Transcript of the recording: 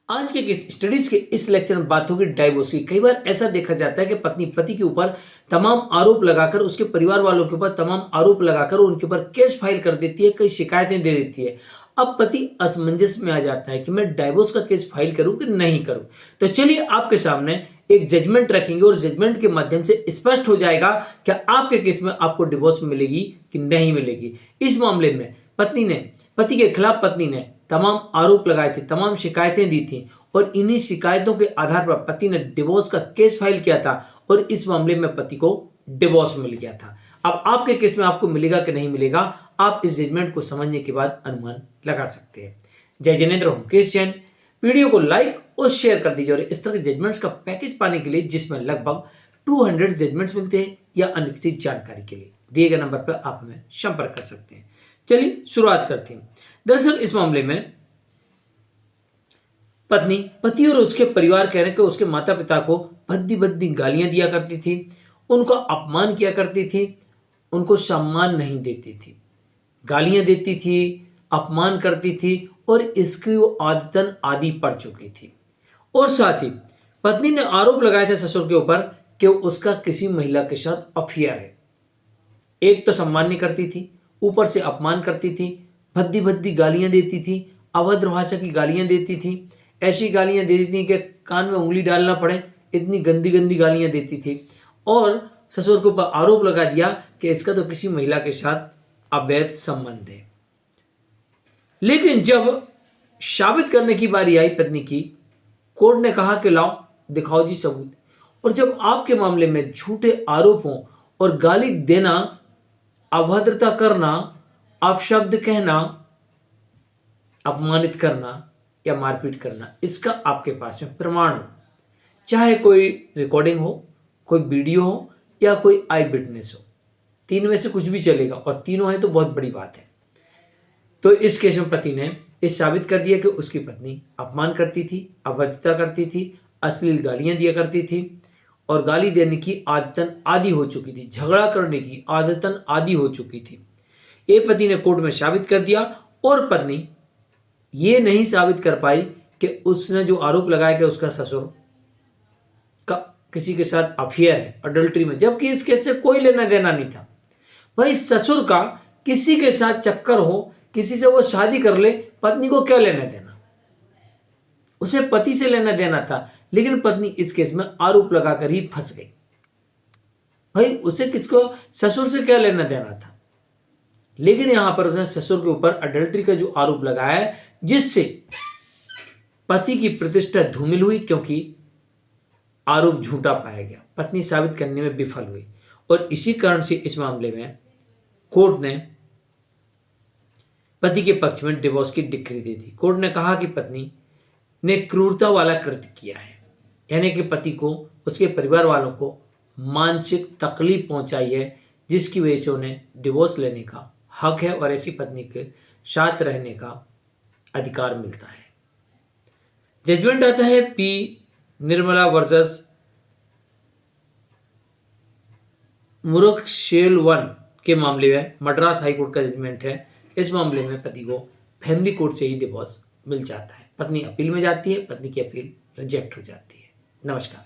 आज के स्टडीज के इस लेक्चर में बात होगी डाइवोर्स की। कई बार ऐसा देखा जाता है कि पत्नी पति के ऊपर तमाम आरोप लगाकर, उसके परिवार वालों के ऊपर तमाम आरोप लगाकर उनके ऊपर केस फाइल कर देती है, कई शिकायतें दे देती है। अब पति असमंजस में आ जाता है कि मैं डाइवोर्स का केस फाइल करूं कि नहीं करूं। तो चलिए आपके सामने एक जजमेंट रखेंगे और जजमेंट के माध्यम से स्पष्ट हो जाएगा कि आपके केस में आपको डिवोर्स मिलेगी कि नहीं मिलेगी। इस मामले में पति के खिलाफ पत्नी ने तमाम आरोप लगाए थे, तमाम शिकायतें दी थी और इन्हीं शिकायतों के आधार पर पति ने डिवोर्स का केस फाइल किया था और इस मामले में पति को डिवोर्स मिल गया था। अब आपके केस में आपको मिलेगा कि नहीं मिलेगा, आप इस जजमेंट को समझने के बाद अनुमान लगा सकते हैं। जय जिनेंद्र हूं केस जैन। वीडियो को लाइक और शेयर कर दीजिए और इस तरह के जजमेंट्स का पैकेज पाने के लिए जिसमें लगभग 200 जजमेंट्स मिलते हैं या अन्य किसी जानकारी के लिए दिए गए नंबर पर आप हमें संपर्क कर सकते हैं। चलिए शुरुआत करते हैं। दरअसल इस मामले में पत्नी पति और उसके परिवार कह रहे हैं कि उसके माता पिता को भद्दी भद्दी गालियां दिया करती थी, उनको अपमान किया करती थी, उनको सम्मान नहीं देती थी, गालियां देती थी, अपमान करती थी और इसकी वो आदतन आदी पड़ चुकी थी। और साथ ही पत्नी ने आरोप लगाया था ससुर के ऊपर कि उसका किसी महिला के साथ अफेयर है। एक तो सम्मान नहीं करती थी, ऊपर से अपमान करती थी, भद्दी भद्दी गालियां देती थी, अभद्र भाषा की गालियां देती थी, ऐसी गालियां देती थी कि कान में उंगली डालना पड़े, इतनी गंदी गंदी गालियां देती थी। और ससुर के ऊपर आरोप लगा दिया कि इसका तो किसी महिला के साथ अवैध संबंध है। लेकिन जब साबित करने की बारी आई पत्नी की, कोर्ट ने कहा कि लाओ दिखाओ जी सबूत। और जब आपके मामले में झूठे आरोपों और गाली देना, अभद्रता करना, अपशब्द कहना, अपमानित करना या मारपीट करना, इसका आपके पास में प्रमाण हो, चाहे कोई रिकॉर्डिंग हो, कोई वीडियो हो या कोई आई विटनेस हो, तीन में से कुछ भी चलेगा और तीनों है तो बहुत बड़ी बात है। तो इस केस में पति ने इस साबित कर दिया कि उसकी पत्नी अपमान करती थी, अभद्रता करती थी, अश्लील गालियां दिया करती थी और गाली देने की आदतन आदी हो चुकी थी, झगड़ा करने की आदतन आदी हो चुकी थी। ये पति ने कोर्ट में साबित कर दिया और पत्नी ये नहीं साबित कर पाई कि उसने जो आरोप लगाया कि उसका ससुर का किसी के साथ अफेयर है, अडल्ट्री में, जबकि इस केस से कोई लेना देना नहीं था। भाई ससुर का किसी के साथ चक्कर हो, किसी से वो शादी कर ले, पत्नी को क्या लेना देना, उसे पति से लेना देना था। लेकिन पत्नी इस केस में आरोप लगाकर ही फंस गई। भाई उसे किसको, ससुर से क्या लेना देना था। लेकिन यहां पर उसने ससुर के ऊपर अडल्ट्री का जो आरोप लगाया है, जिससे पति की प्रतिष्ठा धूमिल हुई, क्योंकि आरोप झूठा पाया गया, पत्नी साबित करने में विफल हुई और इसी कारण से इस मामले में कोर्ट ने पति के पक्ष में डिवोर्स की डिक्री दे दी। कोर्ट ने कहा कि पत्नी ने क्रूरता वाला कृत्य किया है, यानी कि पति को, उसके परिवार वालों को मानसिक तकलीफ पहुंचाई है, जिसकी वजह से उन्हें डिवोर्स लेने का हक है और ऐसी पत्नी के साथ रहने का अधिकार मिलता है। जजमेंट आता है पी निर्मला वर्सेस मुरुगशेल 1 के मामले में मद्रास हाईकोर्ट का जजमेंट है। इस मामले में पति को फैमिली कोर्ट से ही डिवोर्स मिल जाता है। पत्नी अपील में जाती है, पत्नी की अपील रिजेक्ट हो जाती है। नमस्कार।